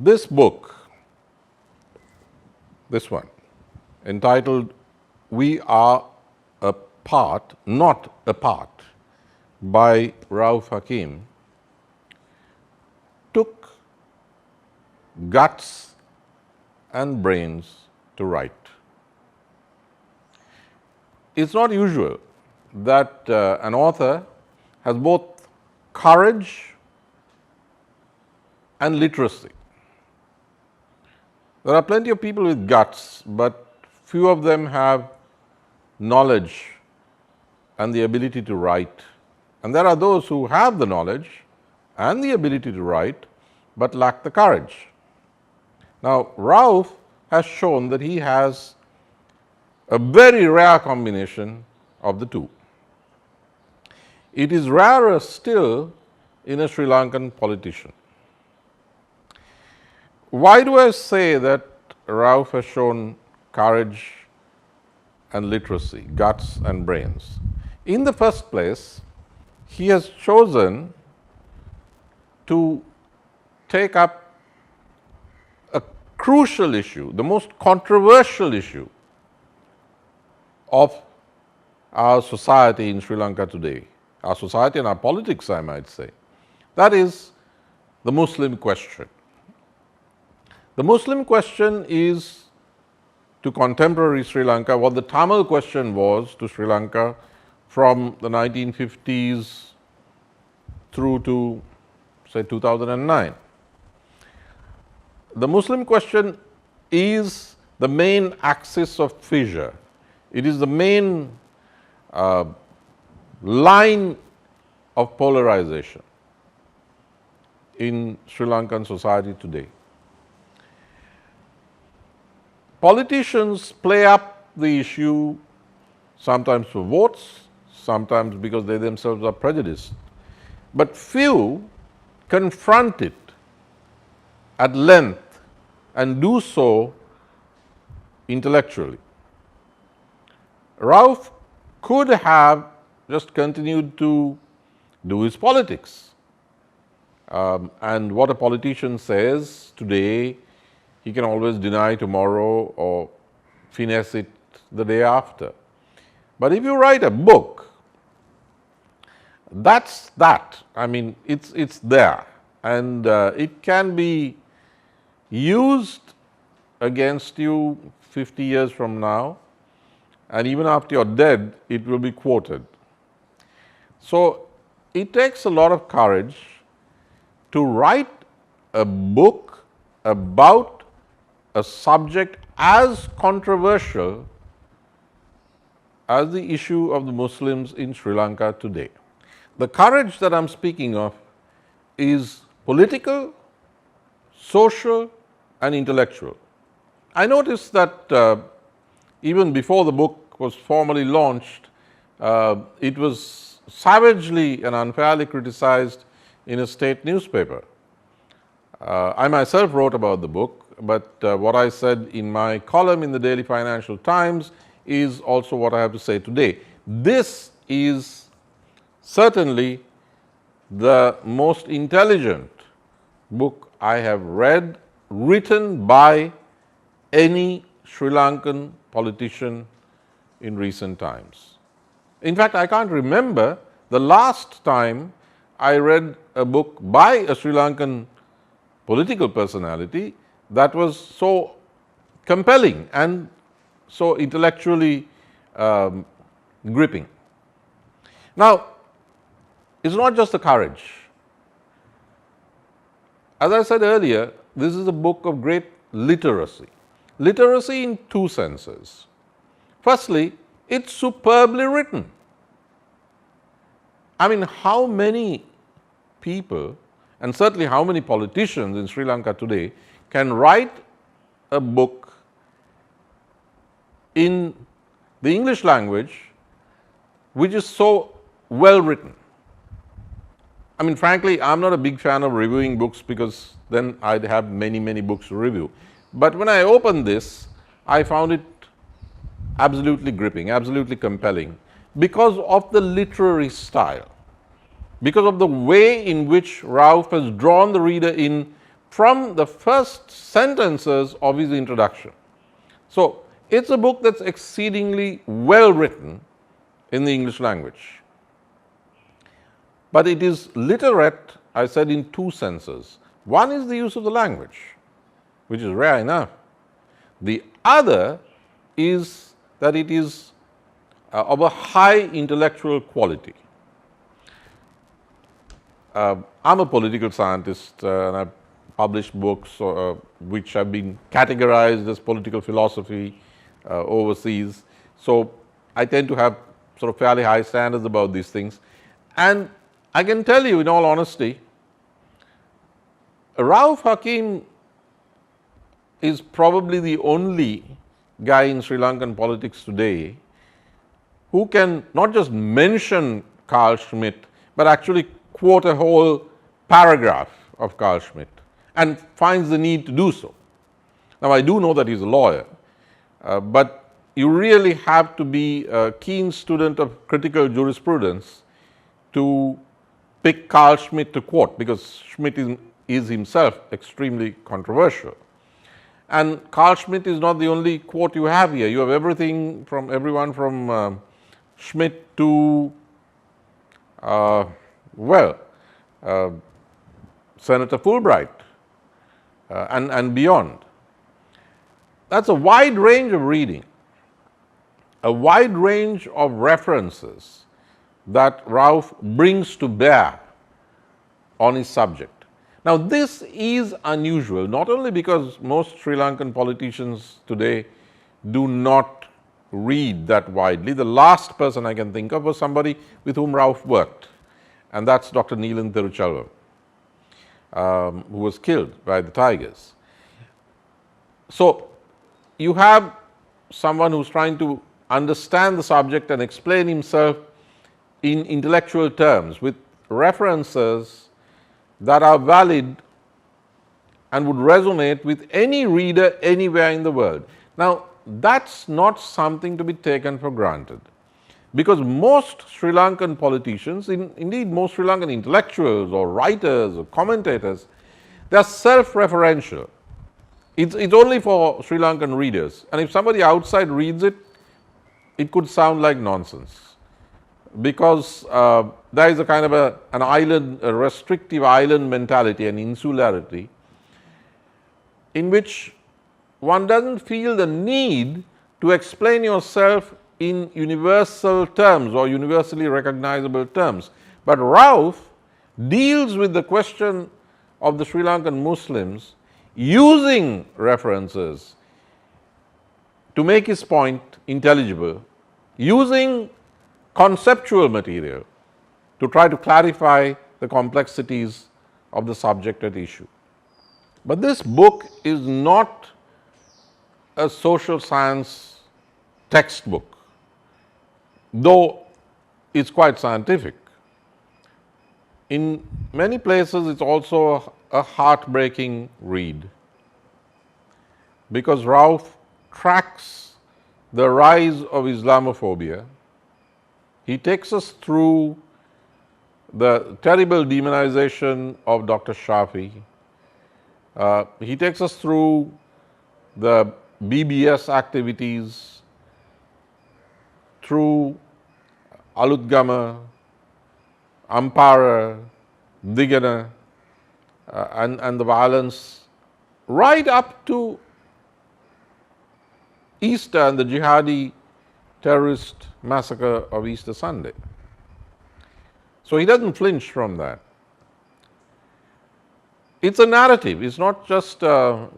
This book, this one, entitled We Are Apart, Not Apart, by Rauff Hakeem, took guts and brains to write. It's not usual that an author has both courage and literacy. There are plenty of people with guts, but few of them have knowledge and the ability to write. And there are those who have the knowledge and the ability to write, but lack the courage. Now, Rauff has shown that he has a very rare combination of the two. It is rarer still in a Sri Lankan politician. Why do I say that Rauff has shown courage and literacy, guts and brains? In the first place, he has chosen to take up a crucial issue, the most controversial issue of our society in Sri Lanka today, our society and our politics, I might say. That is the Muslim question. The Muslim question is to contemporary Sri Lanka what the Tamil question was to Sri Lanka from the 1950s through to, say, 2009. The Muslim question is the main axis of fissure. It is the main line of polarization in Sri Lankan society today. Politicians play up the issue sometimes for votes, sometimes because they themselves are prejudiced, but few confront it at length and do so intellectually. Rauff could have just continued to do his politics, and what a politician says today, he can always deny tomorrow or finesse it the day after. But if you write a book, that's that. I mean, it's there, and it can be used against you 50 years from now, and even after you're dead, it will be quoted. So it takes a lot of courage to write a book about a subject as controversial as the issue of the Muslims in Sri Lanka today. The courage that I'm speaking of is political, social, and intellectual. I noticed that even before the book was formally launched, it was savagely and unfairly criticized in a state newspaper. I myself wrote about the book, but what I said in my column in the Daily Financial Times is also what I have to say today. This is certainly the most intelligent book I have read, written by any Sri Lankan politician in recent times. In fact, I can't remember the last time I read a book by a Sri Lankan political personality that was so compelling and so intellectually gripping. Now, it's not just the courage. As I said earlier, this is a book of great literacy. Literacy in two senses. Firstly, it's superbly written. I mean, how many people, and certainly how many politicians in Sri Lanka today, can write a book in the English language which is so well written? I mean, frankly, I'm not a big fan of reviewing books because then I'd have many books to review. But when I opened this, I found it absolutely gripping, absolutely compelling, because of the literary style, because of the way in which Rauff has drawn the reader in from the first sentences of his introduction. So, it's a book that's exceedingly well written in the English language. But it is literate, I said, in two senses. One is the use of the language, which is rare enough. The other is that it is of a high intellectual quality. I'm a political scientist and I've published books which have been categorized as political philosophy overseas. So, I tend to have sort of fairly high standards about these things. And I can tell you in all honesty, Rauff Hakeem is probably the only guy in Sri Lankan politics today who can not just mention Carl Schmitt, but actually quote a whole paragraph of Carl Schmitt and finds the need to do so. Now, I do know that he's a lawyer, but you really have to be a keen student of critical jurisprudence to pick Carl Schmitt to quote, because Schmitt is himself extremely controversial. And Carl Schmitt is not the only quote you have here. You have everything from everyone from Schmitt to Senator Fulbright and beyond. That's a wide range of reading, a wide range of references that Rauff brings to bear on his subject. Now, this is unusual, not only because most Sri Lankan politicians today do not read that widely. The last person I can think of was somebody with whom Rauff worked, and that's Dr. Neelan Tiruchelvam, who was killed by the Tigers. So, you have someone who's trying to understand the subject and explain himself in intellectual terms with references that are valid and would resonate with any reader anywhere in the world. Now, that's not something to be taken for granted, because most Sri Lankan politicians, indeed most Sri Lankan intellectuals or writers or commentators, they are self-referential. It's only for Sri Lankan readers, and if somebody outside reads it, it could sound like nonsense, because there is a kind of an island, a restrictive island mentality, an insularity, in which one doesn't feel the need to explain yourself in universal terms or universally recognizable terms. But Rauff deals with the question of the Sri Lankan Muslims using references to make his point intelligible, using conceptual material to try to clarify the complexities of the subject at issue. But this book is not a social science textbook, though it's quite scientific. In many places, it's also a heartbreaking read, because Rauff tracks the rise of Islamophobia. He takes us through the terrible demonization of Dr. Shafi. He takes us through the BBS activities, through Alutgama, Ampara, Digana, and the violence right up to Easter and the jihadi terrorist massacre of Easter Sunday. So he doesn't flinch from that. It's a narrative. It's not just a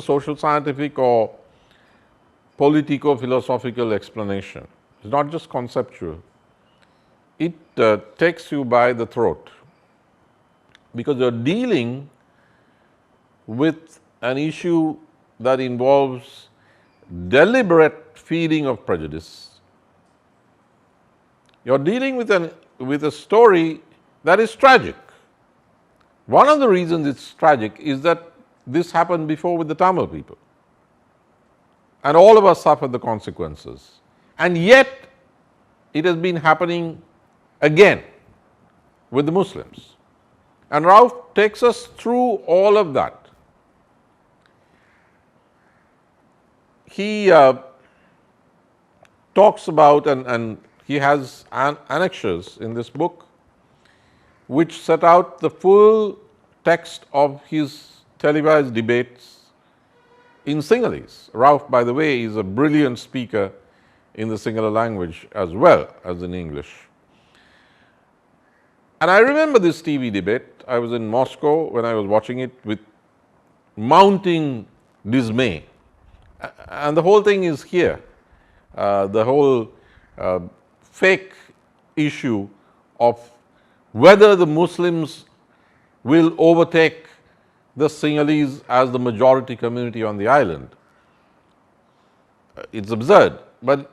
social scientific or politico-philosophical explanation. It's not just conceptual. It takes you by the throat, because you're dealing with an issue that involves deliberate feeding of prejudice. You're dealing with a story that is tragic. One of the reasons it's tragic is that this happened before with the Tamil people, and all of us suffered the consequences. And yet, it has been happening again with the Muslims. And Rauff takes us through all of that. He talks about, and he has annexures in this book which set out the full text of his televised debates in Sinhalese. Rauff, by the way, is a brilliant speaker in the Sinhala language as well as in English. And I remember this TV debate. I was in Moscow when I was watching it with mounting dismay. And the whole thing is here. The whole fake issue of whether the Muslims will overtake the Sinhalese as the majority community on the island. It's absurd, but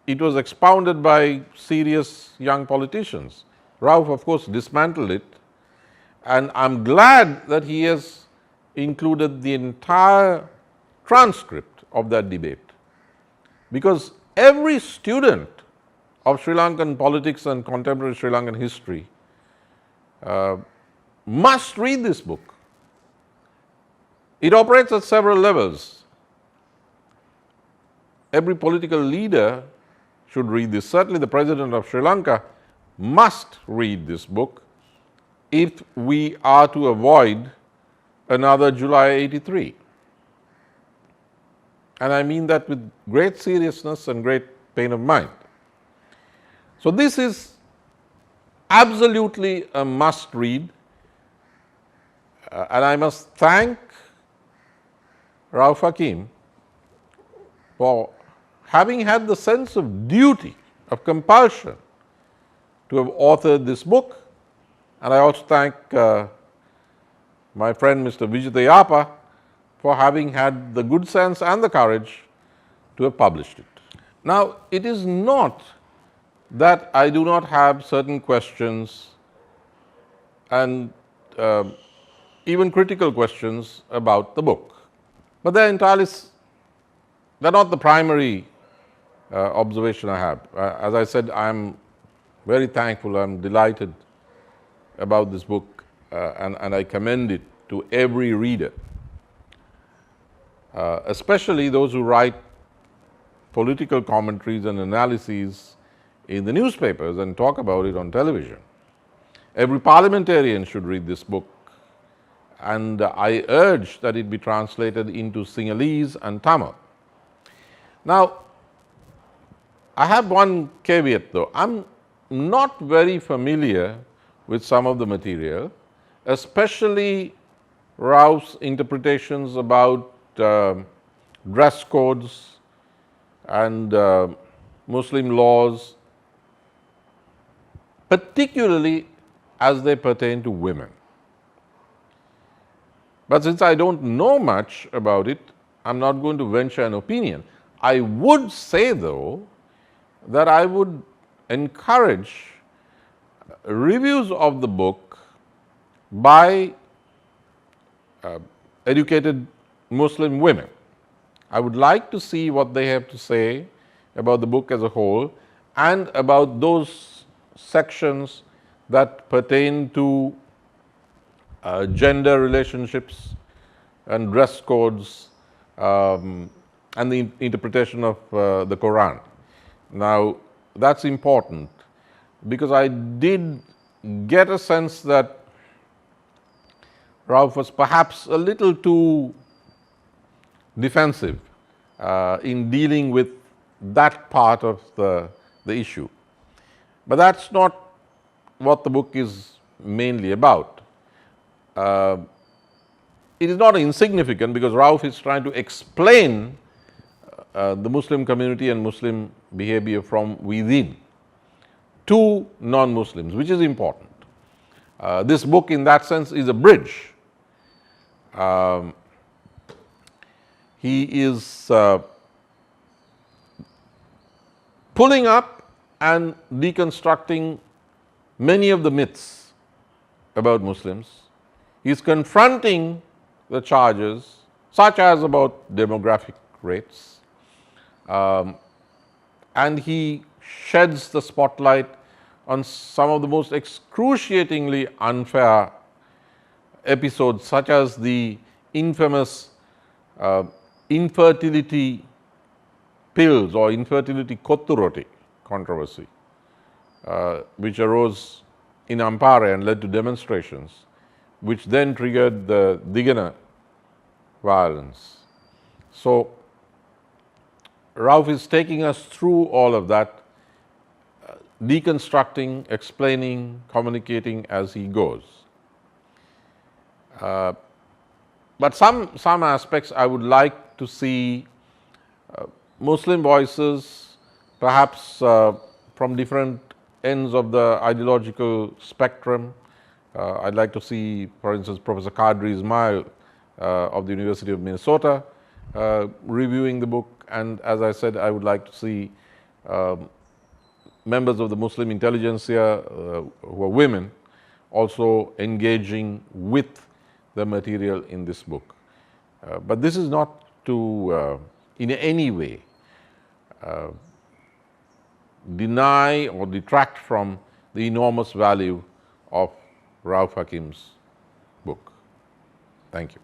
it was expounded by serious young politicians. Rauff, of course, dismantled it, and I'm glad that he has included the entire transcript of that debate, because every student of Sri Lankan politics and contemporary Sri Lankan history must read this book. It operates at several levels. Every political leader should read this. Certainly the President of Sri Lanka must read this book if we are to avoid another July 83. And I mean that with great seriousness and great pain of mind. So this is absolutely a must read, and I must thank Rauff Hakeem for having had the sense of duty, of compulsion to have authored this book. And I also thank my friend Mr. Vijayatilleke for having had the good sense and the courage to have published it. Now, it is not that I do not have certain questions and even critical questions about the book, but they're not the primary observation I have. As I said, I'm very thankful, I'm delighted about this book, and I commend it to every reader, especially those who write political commentaries and analyses in the newspapers and talk about it on television. Every parliamentarian should read this book, and I urge that it be translated into Sinhalese and Tamil. Now, I have one caveat though. I'm not very familiar with some of the material, especially Rauff's interpretations about dress codes and Muslim laws, particularly as they pertain to women. But since I don't know much about it, I'm not going to venture an opinion. I would say though that I would encourage reviews of the book by educated Muslim women. I would like to see what they have to say about the book as a whole and about those sections that pertain to gender relationships and dress codes and the interpretation of the Quran. Now, that's important because I did get a sense that Rauff was perhaps a little too defensive in dealing with that part of the issue. But that's not what the book is mainly about. It is not insignificant because Rauff is trying to explain the Muslim community and Muslim behavior from within to non-Muslims, which is important. This book in that sense is a bridge. He is pulling up and deconstructing many of the myths about Muslims. He is confronting the charges, such as about demographic rates, and he sheds the spotlight on some of the most excruciatingly unfair episodes such as the infamous infertility pills or infertility kotturoti controversy, which arose in Ampara and led to demonstrations, which then triggered the Digana violence. So, Rauff is taking us through all of that, deconstructing, explaining, communicating as he goes. But some aspects I would like to see Muslim voices, perhaps from different ends of the ideological spectrum. I'd like to see, for instance, Professor Qadri Ismail of the University of Minnesota reviewing the book, and as I said, I would like to see members of the Muslim intelligentsia who are women also engaging with the material in this book. But this is not to in any way deny or detract from the enormous value of Rauff Hakeem's book. Thank you.